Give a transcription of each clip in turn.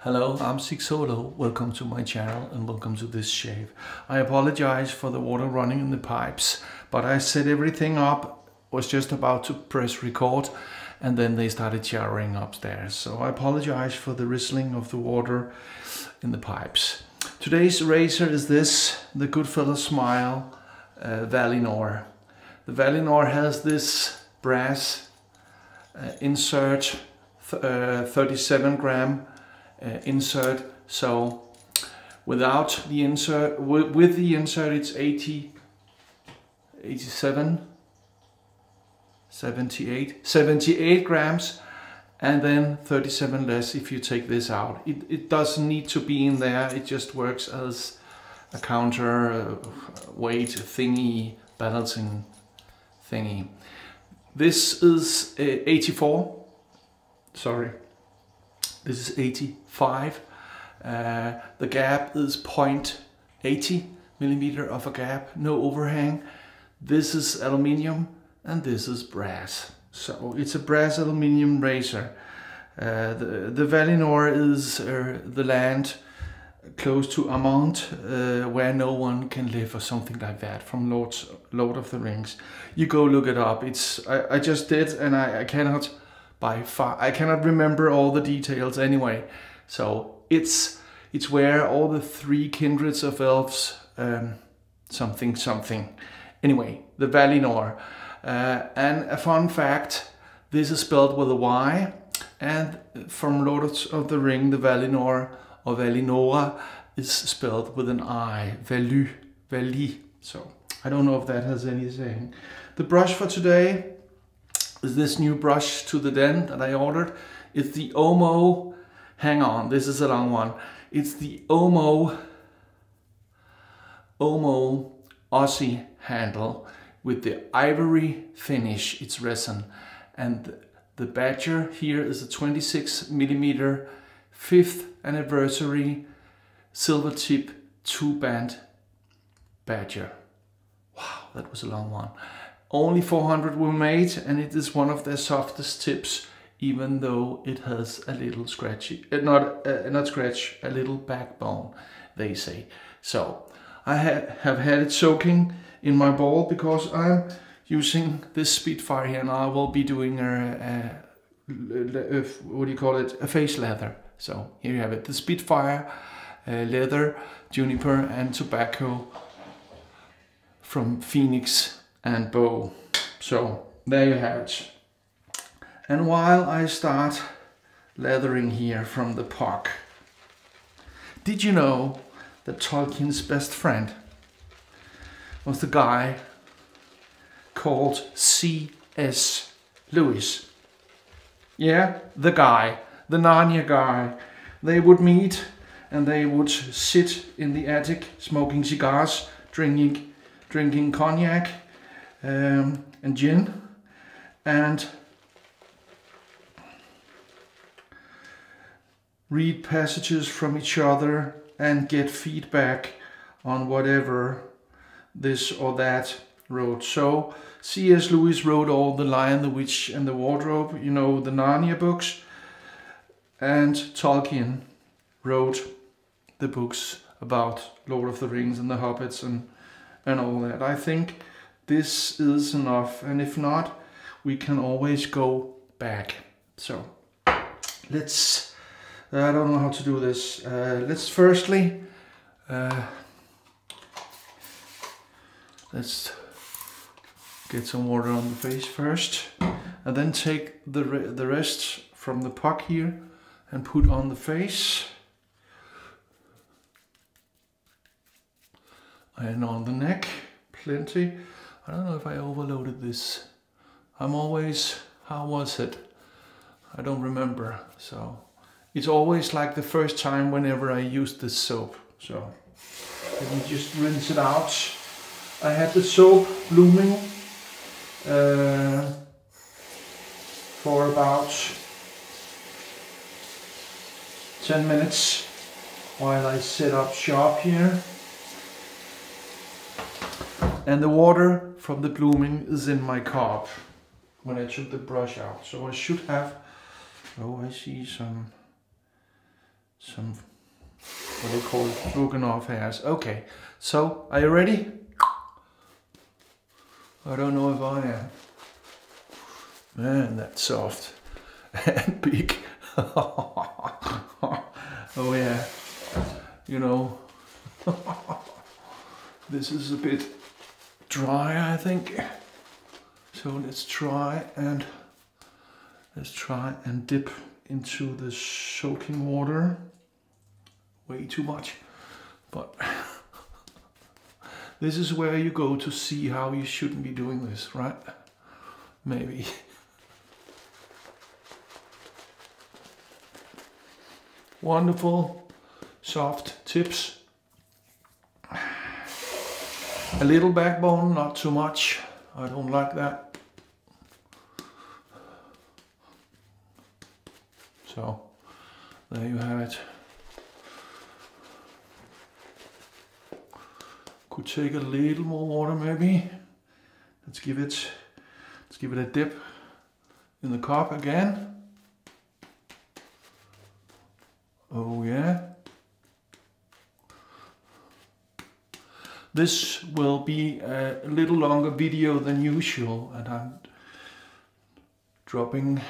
Hello, I'm sigsolo. Welcome to my channel and welcome to this shave. I apologize for the water running in the pipes, but I set everything up, was just about to press record, and then they started showering upstairs. So I apologize for the rustling of the water in the pipes. Today's razor is this, the Goodfellas Smile Valynor. The Valynor has this brass insert, 37 gram insert, so without the insert, with the insert it's 78 grams, and then 37 less if you take this out. It doesn't need to be in there, it just works as a counter weight thingy, balancing thingy. This is 84, sorry. This is 85. The gap is 0.80 millimeter of a gap, no overhang. This is aluminium and this is brass. So it's a brass aluminium razor. The Valynor is the land close to Amont, where no one can live, or something like that, from Lord of the Rings. You go look it up. I just did, and I cannot remember all the details anyway. So it's where all the three kindreds of elves something. Anyway, the Valynor. And a fun fact, this is spelled with a Y, and from Lord of the Ring, the Valynor or Valynora is spelled with an I, Vali. So I don't know if that has anything. The brush for today is this new brush to the den that I ordered. It's the Oumo, hang on, this is a long one. It's the Oumo Ozzy handle with the ivory finish, it's resin. And the badger here is a 26 millimeter 5th anniversary Silvertip 2-band badger. Wow, that was a long one. Only 400 were made, and it is one of their softest tips, even though it has a little scratchy, not scratch, a little backbone, they say. So I have had it soaking in my bowl because I'm using this Spitfire here, and I will be doing what do you call it, a face lather. So here you have it, the Spitfire leather, juniper and tobacco from Phoenix and Beau. So there you have it. And while I start lathering here from the puck, did you know that Tolkien's best friend was the guy called C.S. Lewis? Yeah, the guy, the Narnia guy. They would meet and they would sit in the attic smoking cigars, drinking cognac and gin, and read passages from each other and get feedback on whatever this or that wrote. So C.S. Lewis wrote all the Lion, the Witch and the Wardrobe, you know, the Narnia books, and Tolkien wrote the books about Lord of the Rings and the Hobbits and all that. I think this is enough, and if not, we can always go back. So let's, I don't know how to do this. Let's firstly, let's get some water on the face first, and then take the rest from the puck here and put on the face. And on the neck, plenty. I don't know if I overloaded this. I'm always, how was it? I don't remember. So it's always like the first time whenever I use this soap. So let me just rinse it out. I had the soap blooming for about 10 minutes while I set up shop here. And the water from the blooming is in my cup when I took the brush out. So I should have, oh, I see some some, what do you call it, broken off hairs. Okay, so are you ready? I don't know if I am. Man, that's soft and big. Oh yeah, you know, this is a bit dry, I think. So let's try and dip into the soaking water. Way too much, but this is where you go to see how you shouldn't be doing this, right? Maybe. Wonderful, soft tips. A little backbone, not too much. I don't like that. So, there you have it. Could take a little more water maybe. Let's give it a dip in the cup again. Oh yeah. This will be a little longer video than usual, and I'm dropping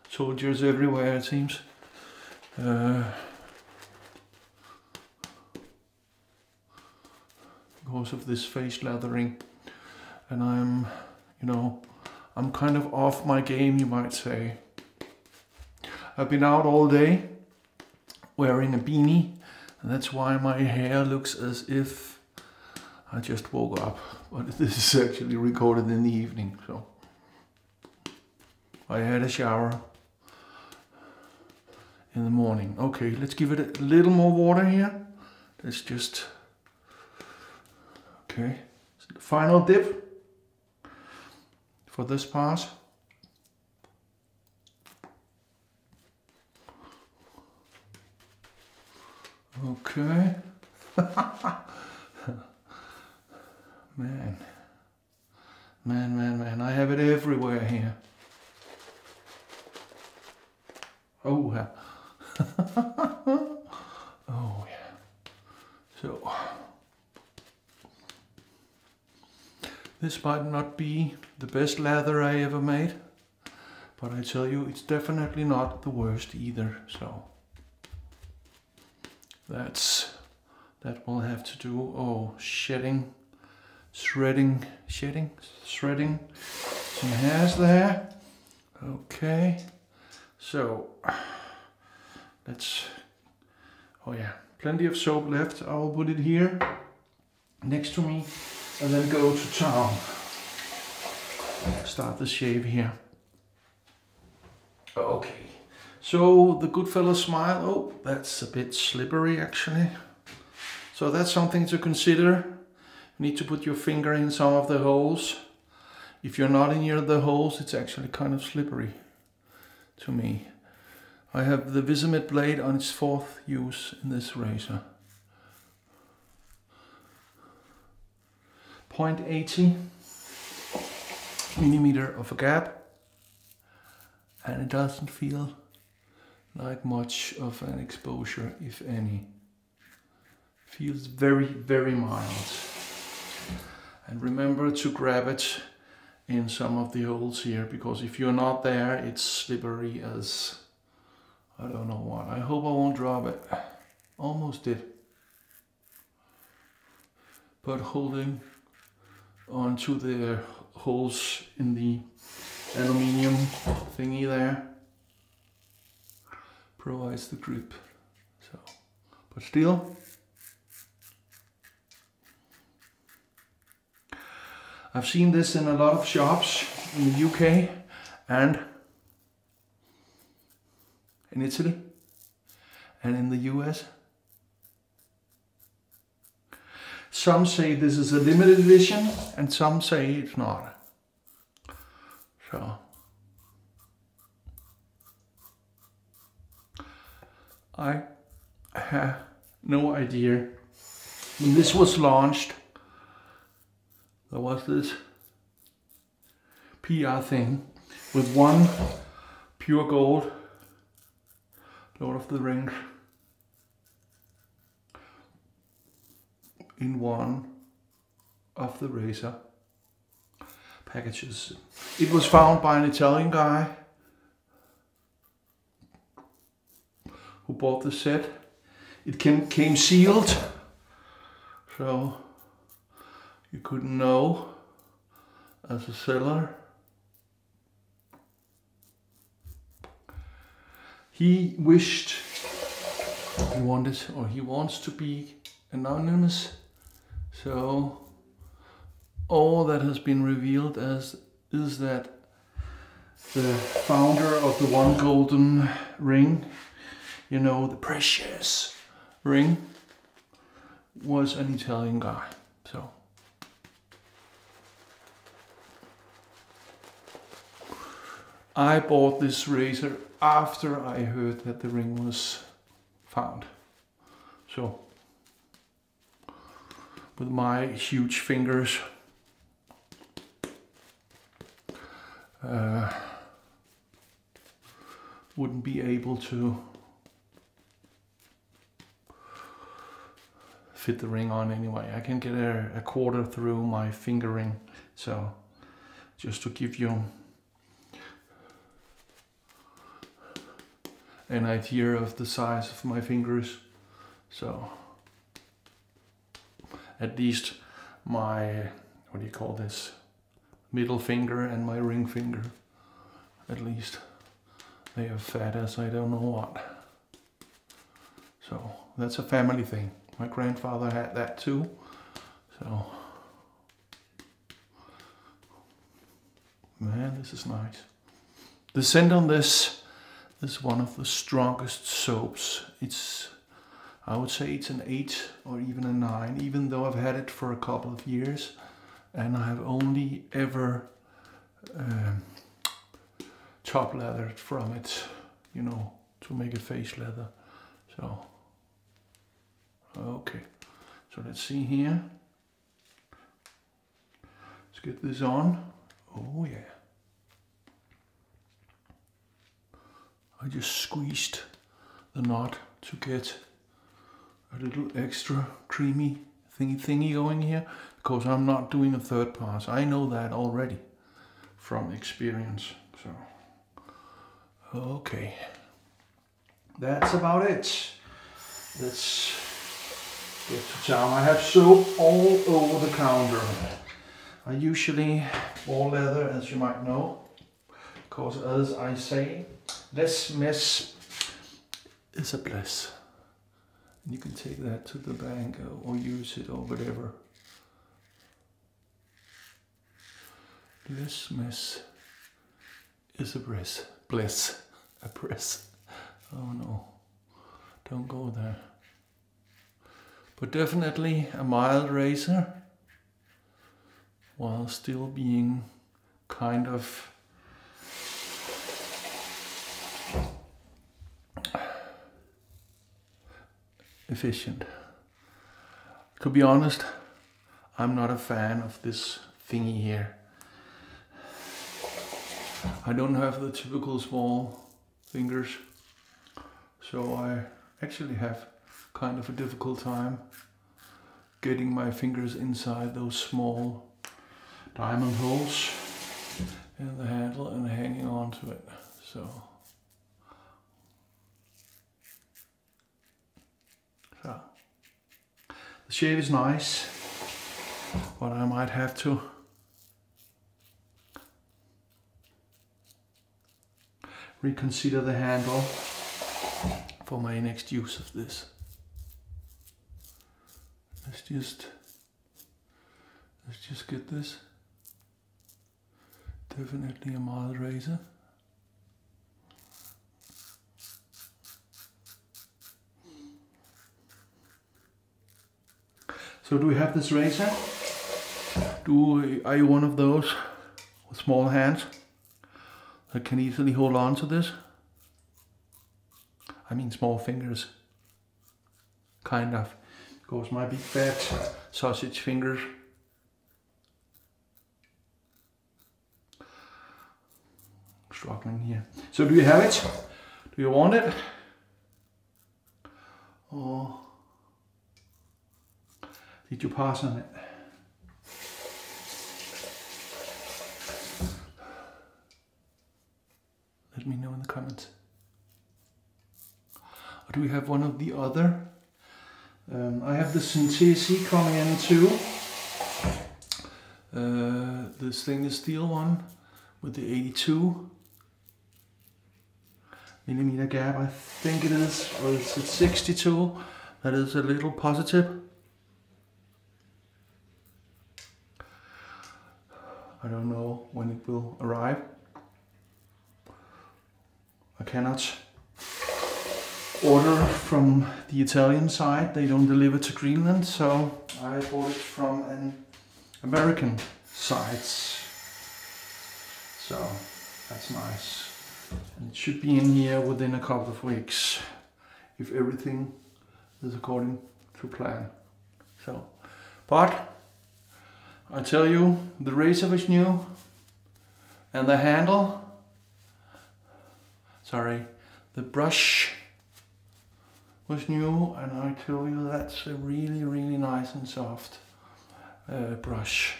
soldiers everywhere, it seems. Because of this face lathering, and I'm kind of off my game, you might say. I've been out all day wearing a beanie, and that's why my hair looks as if I just woke up, but this is actually recorded in the evening, so I had a shower in the morning. Okay, let's give it a little more water here. Let's just, okay, so the final dip for this pass. Okay. Man, I have it everywhere here. Oh, yeah. Oh, yeah. So, this might not be the best lather I ever made, but I tell you, it's definitely not the worst either, so that will have to do. Oh, shedding some hairs there. Okay, so let's, oh yeah, plenty of soap left. I will put it here next to me and then go to town. Start the shave here. Okay, so the Goodfellas smile. Oh, that's a bit slippery actually. So that's something to consider. You need to put your finger in some of the holes. If you're not in near the holes, it's actually kind of slippery to me. I have the Wizamet blade on its 4th use in this razor. 0.80 millimeter of a gap, and it doesn't feel like much of an exposure, if any. Feels very, very mild. And remember to grab it in some of the holes here, because if you're not there, it's slippery as I don't know what. I hope I won't drop it. Almost did. But holding on to the holes in the aluminium thingy there provides the grip. So, but still, I've seen this in a lot of shops in the UK and in Italy and in the US. Some say this is a limited edition and some say it's not. So I have no idea. When this was launched, there was this PR thing with one pure gold Lord of the Rings in one of the razor packages. It was found by an Italian guy who bought the set. It came sealed, so you couldn't know as a seller. He wished, he wanted, or he wants to be anonymous, so all that has been revealed is that the founder of the one golden ring, you know, the precious ring, was an Italian guy. So I bought this razor after I heard that the ring was found. So with my huge fingers, wouldn't be able to fit the ring on anyway. I can get a quarter through my finger ring, so just to give you an idea of the size of my fingers. So at least my, what do you call this, middle finger and my ring finger, at least they are fat as I don't know what. So that's a family thing. My grandfather had that too. So man, this is nice. The scent on this is one of the strongest soaps. It's, I would say it's an 8 or even a 9, even though I've had it for a couple of years and I have only ever top lathered from it, you know, to make a face leather. So okay, so let's see here. Let's get this on. Oh yeah. I just squeezed the knot to get a little extra creamy thingy going here, because I'm not doing a third pass. I know that already from experience. So okay, that's about it. Let's get to town. I have soap all over the counter. I usually wear leather, as you might know, because as I say, less mess is a bliss. And you can take that to the bank or use it or whatever. Less mess is a bliss. Bliss. A bliss. Oh no, don't go there. But definitely a mild razor, while still being kind of efficient. To be honest, I'm not a fan of this thingy here. I don't have the typical small fingers, so I actually have kind of a difficult time getting my fingers inside those small diamond holes in the handle and hanging on to it. So the shave is nice, but I might have to reconsider the handle for my next use of this. Let's just get this. Definitely a mild razor. So do we have this razor? Are you one of those with small hands that can easily hold on to this? I mean small fingers, kind of, because my big fat sausage fingers struggling here. So do you have it? Do you want it? Or Did you pass on it? Let me know in the comments. Or do we have one of the other? I have the CCXCIX coming in too. The stainless steel one with the 82 millimeter gap, I think it is, or is it 62? That is a little positive. I don't know when it will arrive. I cannot order from the Italian side, they don't deliver to Greenland, so I bought it from an American side. So that's nice. And it should be in here within a couple of weeks, if everything is according to plan. So, but I tell you, the razor was new, and the handle, sorry, the brush was new, and I tell you that's a really, really nice and soft brush.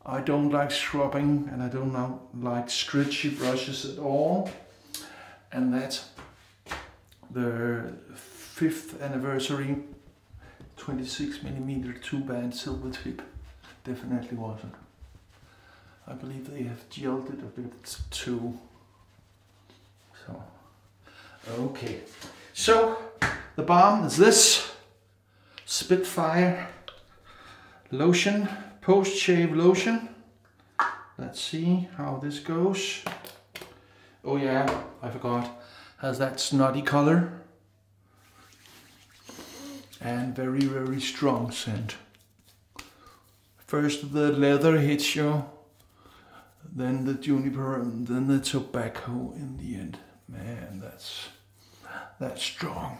I don't like scrubbing, and I don't like stretchy brushes at all. And that the 5th anniversary 26mm 2-band Silvertip definitely wasn't. I believe they have gelled it a bit too. So, okay. So, the balm is this Spitfire Lotion, post-shave lotion. Let's see how this goes. Oh yeah, I forgot. Has that snotty color. And very, very strong scent. First the leather hits you, then the juniper, and then the tobacco in the end. Man, that's strong.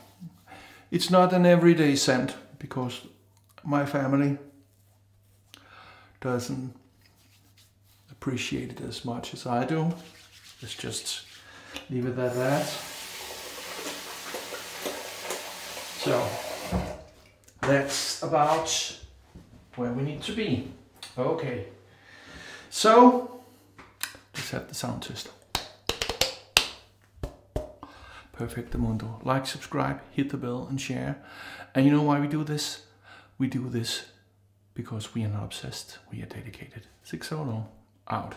It's not an everyday scent because my family doesn't appreciate it as much as I do. Let's just leave it at that. So that's about where we need to be. Okay, so let's have the sound test. Perfecto mundo. Like, subscribe, hit the bell and share. And you know why we do this? We do this because we are not obsessed, we are dedicated. CCXCIX out.